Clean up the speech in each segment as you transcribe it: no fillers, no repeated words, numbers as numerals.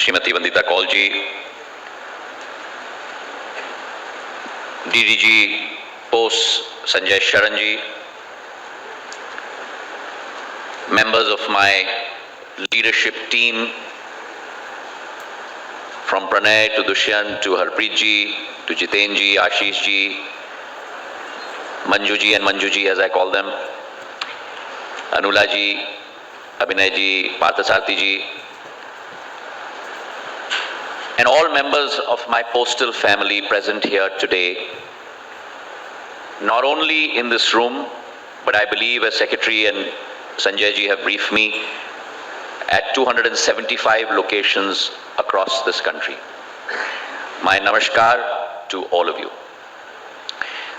Srimati Vandita Kaulji, DDG Post Sanjay Sharanji, members of my leadership team from Pranay to Dushyant to Harpreet ji to Jiten ji, Ashish ji, Manju ji and Manju ji as I call them, Anula ji, Abhinay ji, Parthasarthi ji, and all members of my postal family present here today, not only in this room, but I believe as Secretary and Sanjay ji have briefed me, at 275 locations across this country. My namaskar to all of you.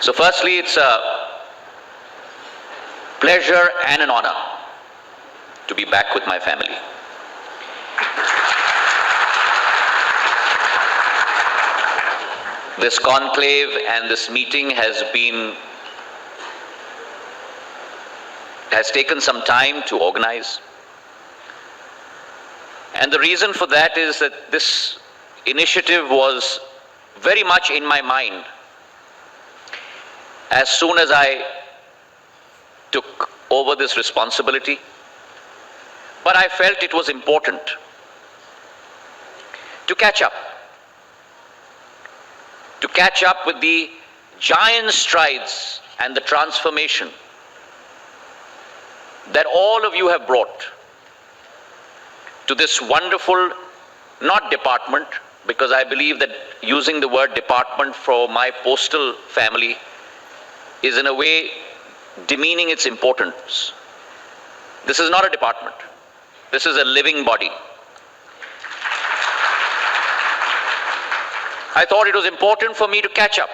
So firstly, it's a pleasure and an honor to be back with my family. This conclave and this meeting has taken some time to organize. And the reason for that is that this initiative was very much in my mind as soon as I took over this responsibility. But I felt it was important to catch up with the giant strides and the transformation that all of you have brought to this wonderful, not department, because I believe that using the word department for my postal family is in a way demeaning its importance. This is not a department. This is a living body. I thought it was important for me to catch up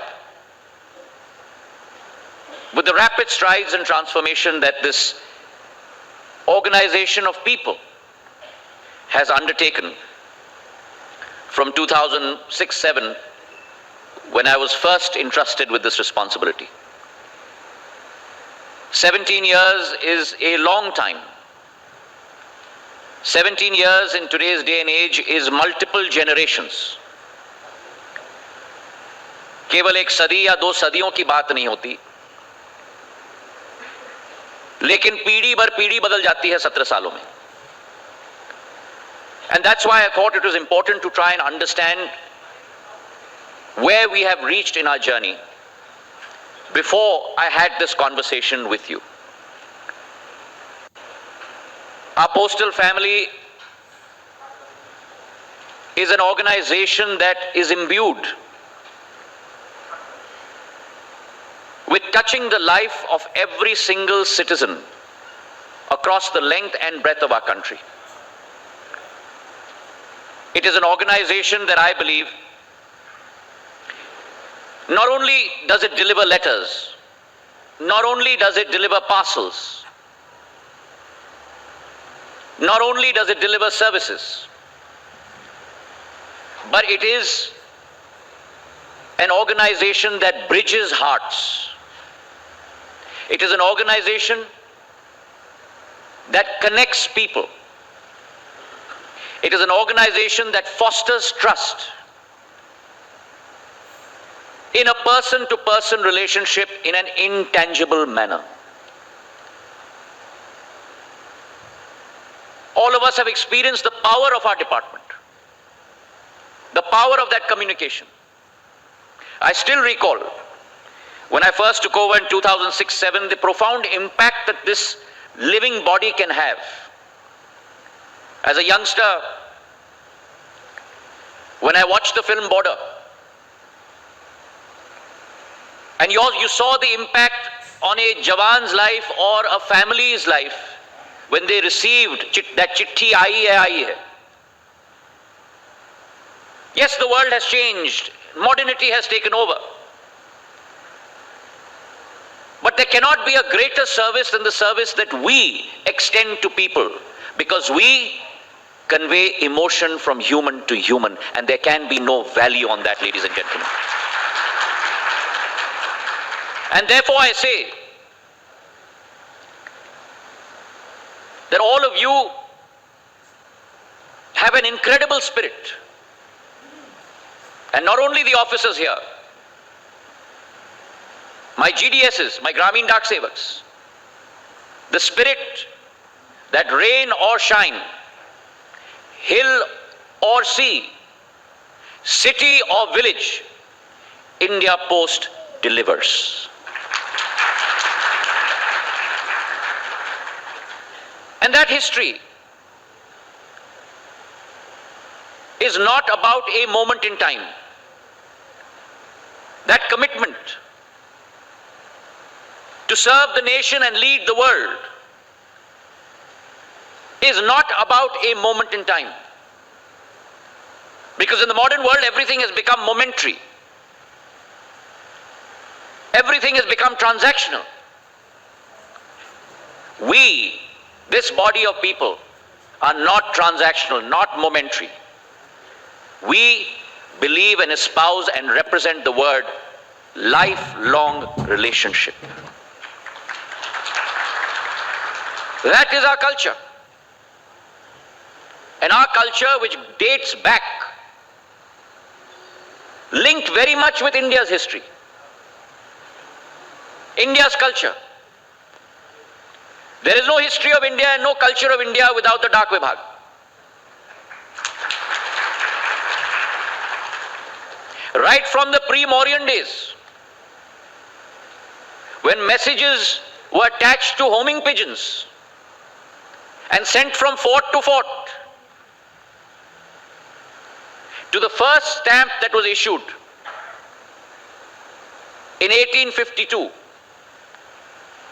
with the rapid strides and transformation that this organization of people has undertaken from 2006-07, when I was first entrusted with this responsibility. 17 years is a long time. 17 years in today's day and age is multiple generations. केवल एक सदी या दो सदियों की बात नहीं होती, लेकिन पीढ़ी भर पीढ़ी बदल जाती है 17 सालों में. And that's why I thought it was important to try and understand where we have reached in our journey before I had this conversation with you. Our postal family is an organization that is imbued with touching the life of every single citizen across the length and breadth of our country. It is an organization that I believe not only does it deliver letters, not only does it deliver parcels, not only does it deliver services, but it is an organization that bridges hearts. It is an organization that connects people. It is an organization that fosters trust in a person-to-person relationship in an intangible manner. All of us have experienced the power of our department, the power of that communication. I still recall when I first took over in 2006-07, the profound impact that this living body can have. As a youngster, when I watched the film Border, and you saw the impact on a Jawan's life or a family's life when they received that chitti aayi hai. Yes, the world has changed. Modernity has taken over. But there cannot be a greater service than the service that we extend to people, because we convey emotion from human to human, and there can be no value on that, ladies and gentlemen. And therefore I say that all of you have an incredible spirit. And not only the officers here, my GDSs, my Grameen Dak Sevaks, the spirit that rain or shine, hill or sea, city or village, India Post delivers. And that history is not about a moment in time. That commitment to serve the nation and lead the world is not about a moment in time. Because in the modern world, everything has become momentary. Everything has become transactional. We, this body of people, are not transactional, not momentary. We believe and espouse and represent the word lifelong relationship. That is our culture. And our culture, which dates back, linked very much with India's history, India's culture. There is no history of India and no culture of India without the Dak Vibhag. Right from the pre-Mauryan days, when messages were attached to homing pigeons and sent from fort to fort, to the first stamp that was issued in 1852,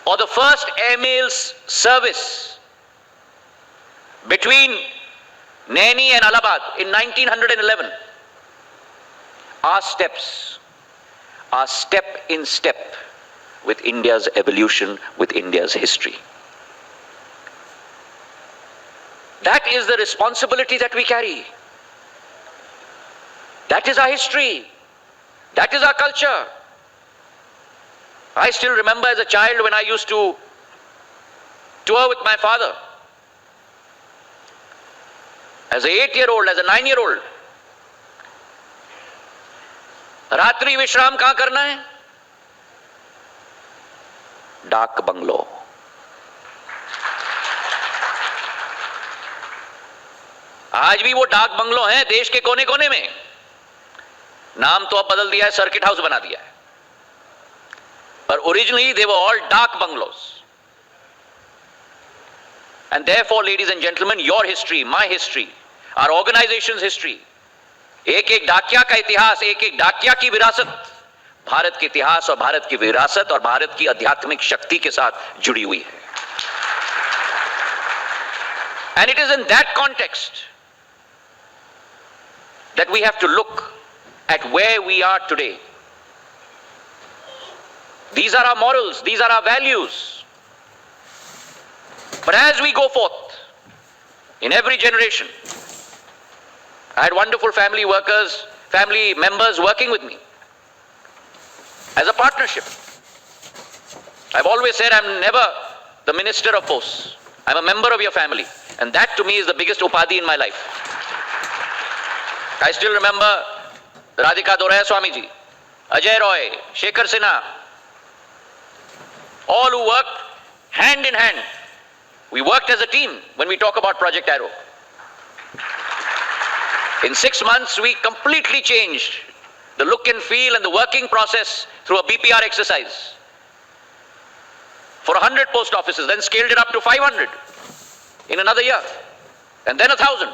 or the first airmail service between Naini and Allahabad in 1911, our steps are step in step with India's evolution, with India's history. That is the responsibility that we carry. That is our history. That is our culture. I still remember as a child when I used to tour with my father. As an 8-year-old, as a 9-year-old. रात्रि विश्राम कहां करना है? डाक bungalow. आज भी वो डाक बंगलो हैं देश के कोने कोने में. नाम तो अब बदल दिया है, सर्किट हाउस बना दिया है. But originally they were all dak bungalows. And therefore, ladies and gentlemen, your history, my history, our organization's history, एक एक डाकिया का इतिहास, एक एक डाकिया की विरासत, भारत के इतिहास और भारत की विरासत और भारत की आध्यात्मिक शक्ति के साथ जुड़ी हुई है. And it is in that context that we have to look at where we are today. These are our morals, these are our values. But as we go forth, in every generation, I had wonderful family workers, family members working with me as a partnership. I've always said I'm never the minister of posts. I'm a member of your family. And that to me is the biggest upadhi in my life. I still remember Radhika Doraya Swamiji, Ajay Roy, Shekhar Sinha, all who worked hand in hand. We worked as a team when we talk about Project Arrow. In 6 months, we completely changed the look and feel and the working process through a BPR exercise for 100 post offices, then scaled it up to 500 in another year, and then 1,000.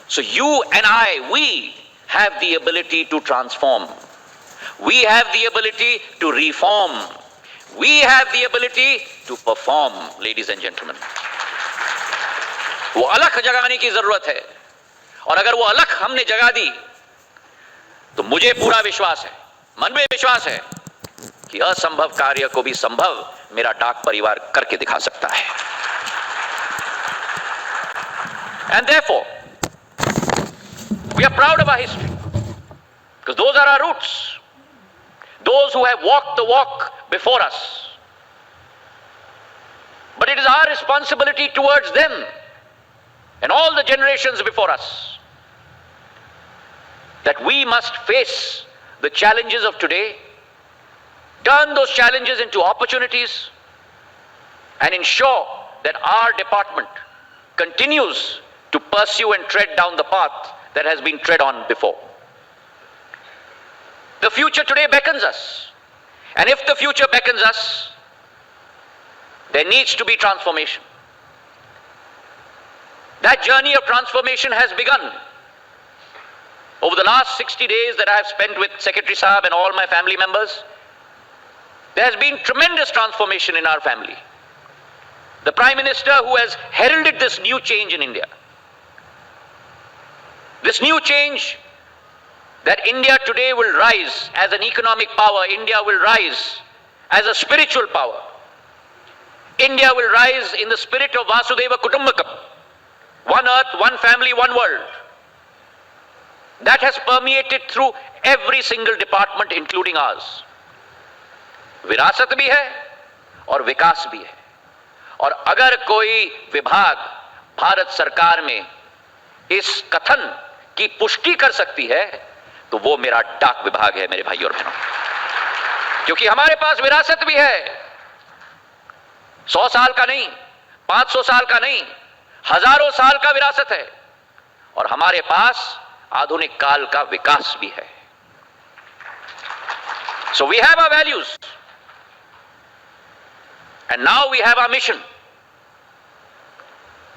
So you and I, we have the ability to transform. We have the ability to reform. We have the ability to perform, ladies and gentlemen. वो अलख जगाने की जरूरत है, और अगर वो अलख हमने जगा दी तो मुझे पूरा विश्वास है, मन में विश्वास है कि असंभव कार्य को भी संभव मेरा डाक परिवार करके दिखा सकता है. And therefore, we are proud of our history because those are our roots. Those who have walked the walk before us. But it is our responsibility towards them and all the generations before us that we must face the challenges of today, turn those challenges into opportunities, and ensure that our department continues to pursue and tread down the path that has been tread on before. The future today beckons us, and if the future beckons us, there needs to be transformation. That journey of transformation has begun. Over the last 60 days that I have spent with Secretary Saab and all my family members, there has been tremendous transformation in our family. The Prime Minister who has heralded this new change in India, this new change that India today will rise as an economic power, India will rise as a spiritual power, India will rise in the spirit of Vasudhaiva Kutumbakam, one earth, one family, one world. That has permeated through every single department, including ours. विरासत भी है और विकास भी है, और अगर कोई विभाग भारत सरकार में इस कथन की पुष्टि कर सकती है तो वो मेरा डाक विभाग है, मेरे भाइयों और बहनों, क्योंकि हमारे पास विरासत भी है। 100 साल का नहीं, 500 साल का नहीं, हजारों साल का विरासत है, और हमारे पास आधुनिक काल का विकास भी है। So we have our values, and now we have our mission.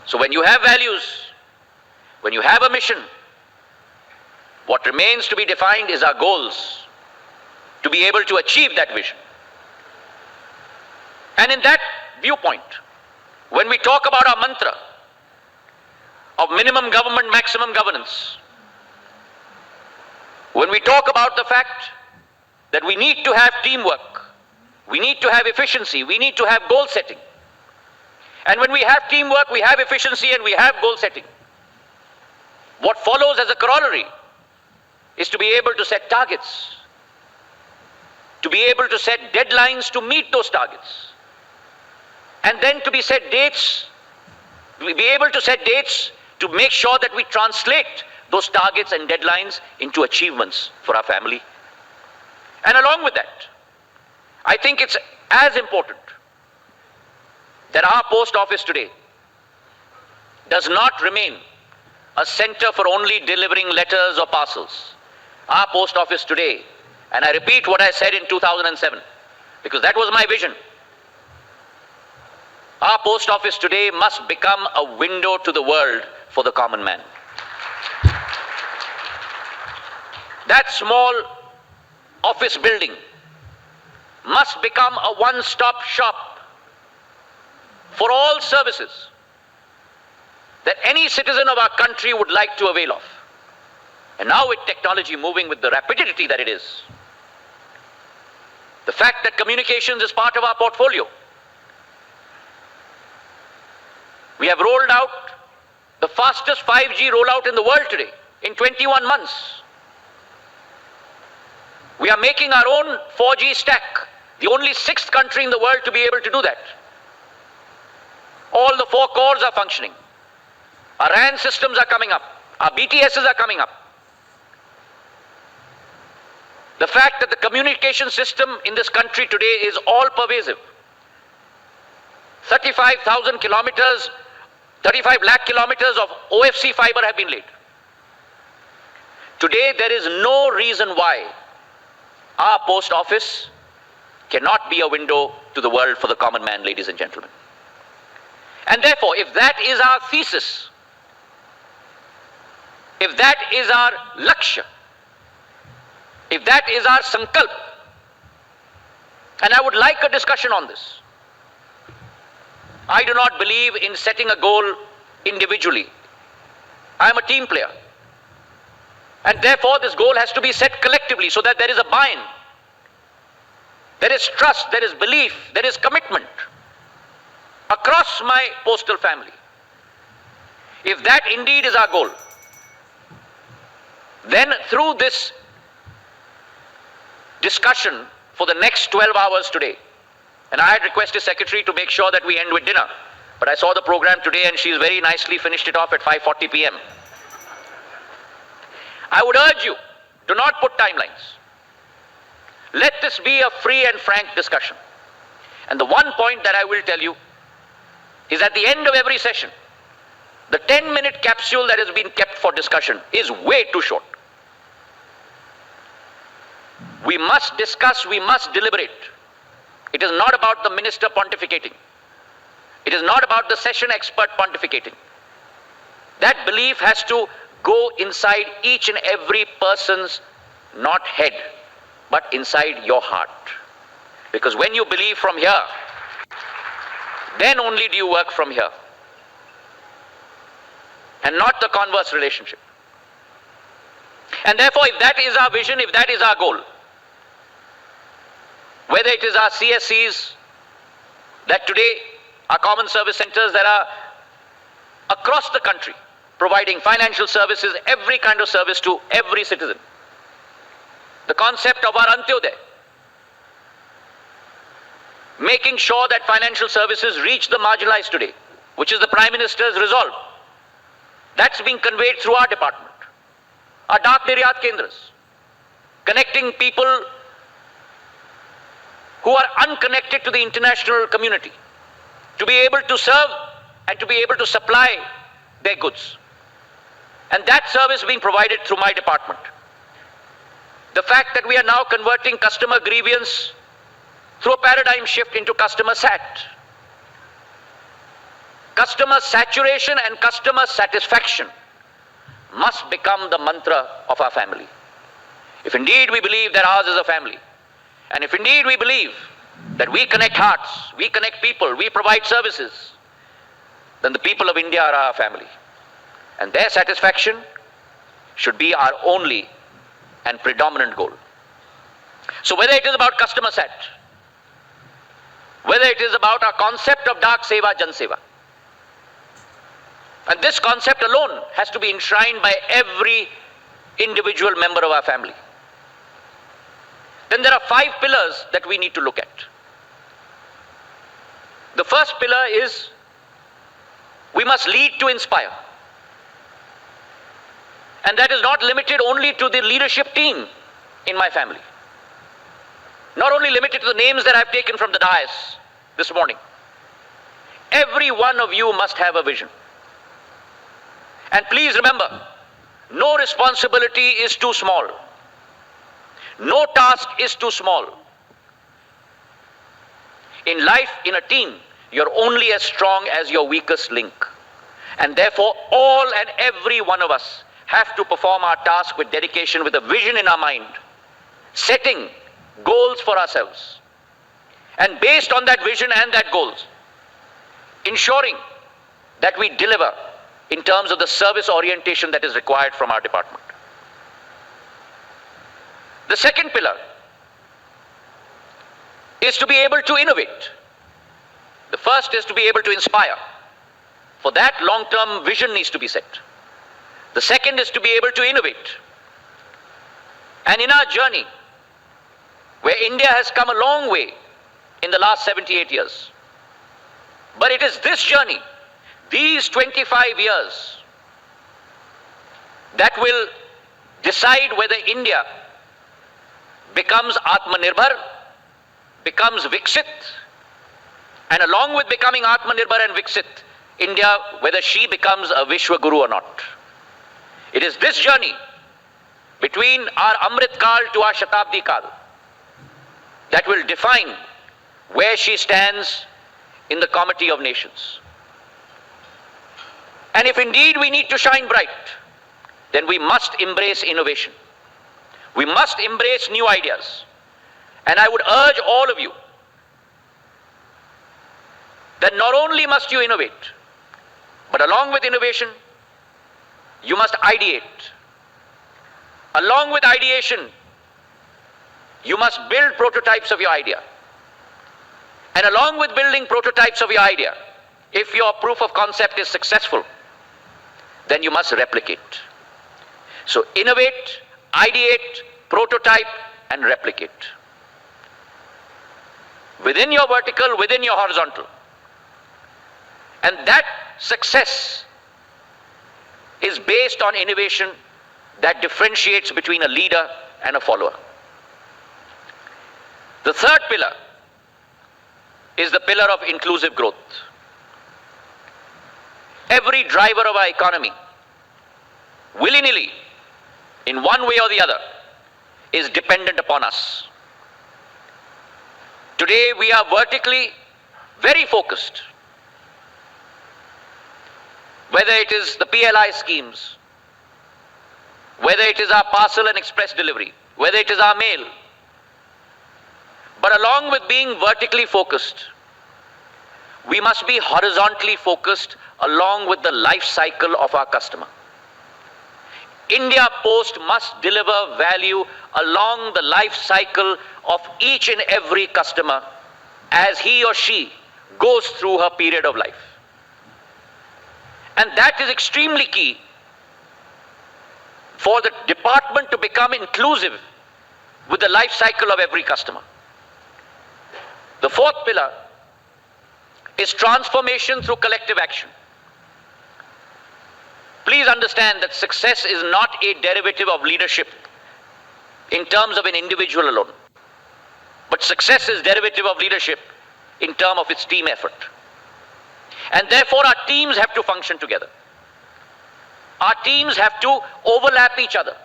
So when you have values, when you have a mission, what remains to be defined is our goals, to be able to achieve that vision. And in that viewpoint, when we talk about our mantra of minimum government, maximum governance, when we talk about the fact that we need to have teamwork, we need to have efficiency, we need to have goal setting. And when we have teamwork, we have efficiency and we have goal setting. What follows as a corollary is to be able to set targets, to be able to set deadlines to meet those targets, and then to be set dates, to be able to set dates to make sure that we translate those targets and deadlines into achievements for our family. And along with that, I think it's as important that our post office today does not remain a center for only delivering letters or parcels. Our post office today, and I repeat what I said in 2007, because that was my vision, our post office today must become a window to the world for the common man. That small office building must become a one-stop shop for all services that any citizen of our country would like to avail of. And now with technology moving with the rapidity that it is, the fact that communications is part of our portfolio, we have rolled out the fastest 5G rollout in the world today in 21 months. We are making our own 4G stack, the only 6th country in the world to be able to do that. All the 4 cores are functioning. Our RAN systems are coming up. Our BTSs are coming up. The fact that the communication system in this country today is all pervasive. 35,000 kilometers, 35 lakh kilometers of OFC fiber have been laid. Today there is no reason why our post office cannot be a window to the world for the common man, ladies and gentlemen. And therefore, if that is our thesis, if that is our lakshya, if that is our sankalp, and I would like a discussion on this. I do not believe in setting a goal individually. I am a team player. And therefore this goal has to be set collectively so that there is a buy-in. There is trust, there is belief, there is commitment across my postal family. If that indeed is our goal, then through this discussion for the next 12 hours today, and I had requested Secretary to make sure that we end with dinner, But I saw the program today and she's very nicely finished it off at 5:40 p.m. I would urge you, do not put timelines. Let this be a free and frank discussion. And the one point that I will tell you is at the end of every session, the 10-minute capsule that has been kept for discussion is way too short. We must discuss, we must deliberate. It is not about the minister pontificating. It is not about the session expert pontificating. That belief has to go inside each and every person's, not head, but inside your heart. Because when you believe from here, then only do you work from here. And not the converse relationship. And therefore, if that is our vision, if that is our goal, whether it is our CSCs, that today are common service centers that are across the country, providing financial services, every kind of service to every citizen. The concept of our Antyodaya, making sure that financial services reach the marginalized today, which is the Prime Minister's resolve. That's being conveyed through our department. Our Dak Niryat Kendras, connecting people who are unconnected to the international community, to be able to serve and to be able to supply their goods. And that service being provided through my department. The fact that we are now converting customer grievance through a paradigm shift into customer sat. Customer saturation and customer satisfaction must become the mantra of our family. If indeed we believe that ours is a family, and if indeed we believe that we connect hearts, we connect people, we provide services, then the people of India are our family. And their satisfaction should be our only and predominant goal. So whether it is about customer sat, whether it is about our concept of Dak Seva, Jan Seva, and this concept alone has to be enshrined by every individual member of our family. Then there are 5 pillars that we need to look at. The first pillar is we must lead to inspire. And that is not limited only to the leadership team in my family. Not only limited to the names that I've taken from the dais this morning. Every one of you must have a vision. And please remember, no responsibility is too small. No task is too small. In life, in a team, you're only as strong as your weakest link. And therefore, all and every one of us have to perform our task with dedication, with a vision in our mind, setting goals for ourselves. And based on that vision and that goals, ensuring that we deliver in terms of the service orientation that is required from our department. The second pillar is to be able to innovate. The first is to be able to inspire. For that, long-term vision needs to be set. The second is to be able to innovate. And in our journey, where India has come a long way in the last 78 years, but it is this journey, these 25 years, that will decide whether India becomes Atmanirbhar, becomes Viksit, and along with becoming Atmanirbhar and Viksit, India, whether she becomes a Vishwa Guru or not. It is this journey between our Amrit Kal to our Shatabdi Kal that will define where she stands in the comity of nations. And if indeed we need to shine bright, then we must embrace innovation. We must embrace new ideas. And I would urge all of you that not only must you innovate, but along with innovation, you must ideate. Along with ideation, you must build prototypes of your idea. And along with building prototypes of your idea, if your proof of concept is successful, then you must replicate. So innovate, ideate, prototype, and replicate. Within your vertical, within your horizontal. And that success is based on innovation that differentiates between a leader and a follower. The third pillar is the pillar of inclusive growth. Every driver of our economy, willy-nilly, in one way or the other, is dependent upon us. Today we are vertically very focused. Whether it is the PLI schemes, whether it is our parcel and express delivery, whether it is our mail. But along with being vertically focused, we must be horizontally focused along with the life cycle of our customer. India Post must deliver value along the life cycle of each and every customer as he or she goes through her period of life. And that is extremely key for the department to become inclusive with the life cycle of every customer. The fourth pillar is transformation through collective action. Please understand that success is not a derivative of leadership in terms of an individual alone, but success is derivative of leadership in terms of its team effort. And therefore our teams have to function together. Our teams have to overlap each other.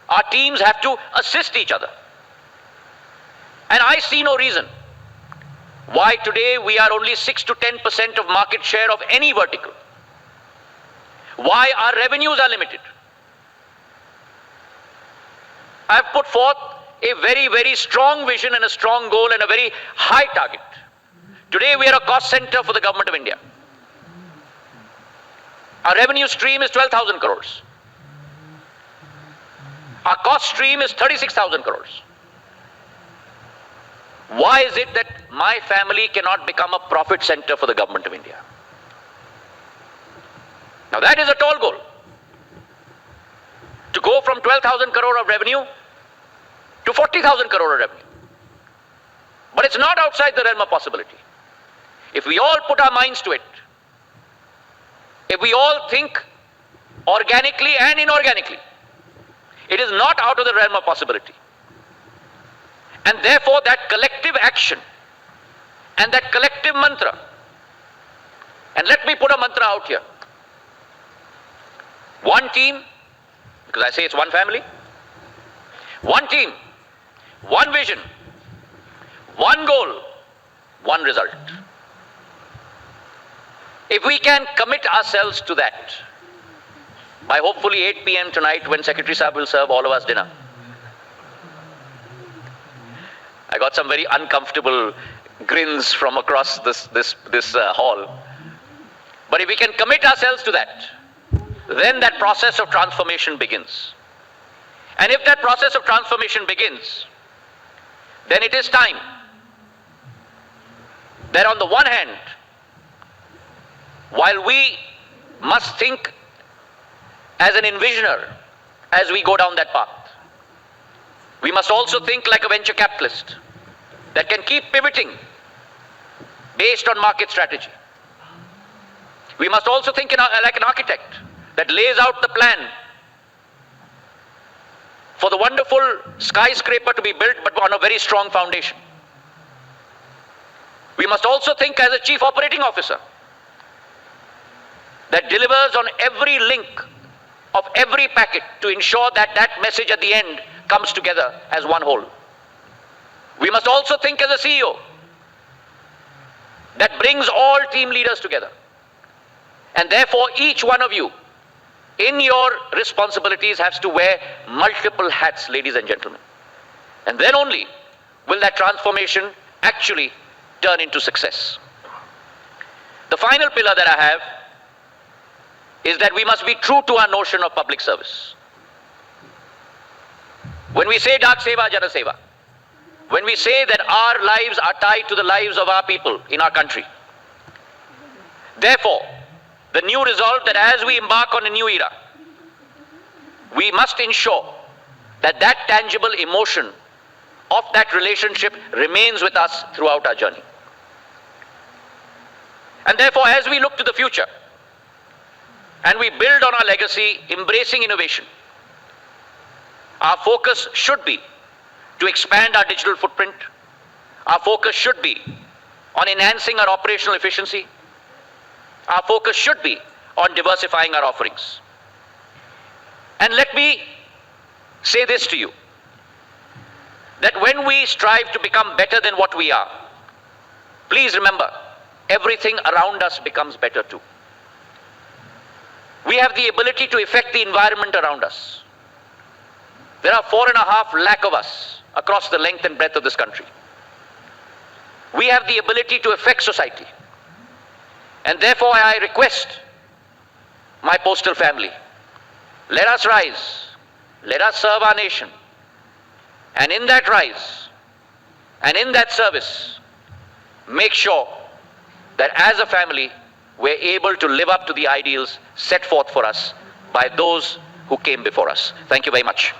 Our teams have to assist each other. And I see no reason why today we are only 6 to 10% of market share of any vertical. Why our revenues are limited. I have put forth a very, very strong vision and a strong goal and a very high target. Today we are a cost center for the Government of India. Our revenue stream is 12,000 crores. Our cost stream is 36,000 crores. Why is it that my family cannot become a profit center for the Government of India? Now that is a tall goal. To go from 12,000 crore of revenue to 40,000 crore of revenue. But it's not outside the realm of possibility. If we all put our minds to it, if we all think organically and inorganically, it is not out of the realm of possibility. And therefore that collective action and that collective mantra, and let me put a mantra out here. One team, because I say it's one family, one team, one vision, one goal, one result. If we can commit ourselves to that, by hopefully 8 p.m. tonight when Secretary Sahib will serve all of us dinner. I got some very uncomfortable grins from across this hall. But if we can commit ourselves to that, then that process of transformation begins. And if that process of transformation begins, then it is time that on the one hand, while we must think as an envisioner as we go down that path, we must also think like a venture capitalist that can keep pivoting based on market strategy. We must also think like an architect that lays out the plan for the wonderful skyscraper to be built, but on a very strong foundation. We must also think as a chief operating officer that delivers on every link of every packet to ensure that that message at the end comes together as one whole. We must also think as a CEO that brings all team leaders together. And therefore each one of you in your responsibilities has to wear multiple hats, ladies and gentlemen. And then only will that transformation actually turn into success. The final pillar that I have is that we must be true to our notion of public service. When we say Dak Seva, Jana Seva, when we say that our lives are tied to the lives of our people in our country, therefore, the new resolve that as we embark on a new era, we must ensure that that tangible emotion of that relationship remains with us throughout our journey. And therefore, as we look to the future and we build on our legacy, embracing innovation, our focus should be to expand our digital footprint. Our focus should be on enhancing our operational efficiency. Our focus should be on diversifying our offerings. And let me say this to you, that when we strive to become better than what we are, please remember, everything around us becomes better too. We have the ability to affect the environment around us. There are 4.5 lakh of us across the length and breadth of this country. We have the ability to affect society. And therefore I request my postal family, let us rise, let us serve our nation. And in that rise, and in that service, make sure that as a family, we're able to live up to the ideals set forth for us by those who came before us. Thank you very much.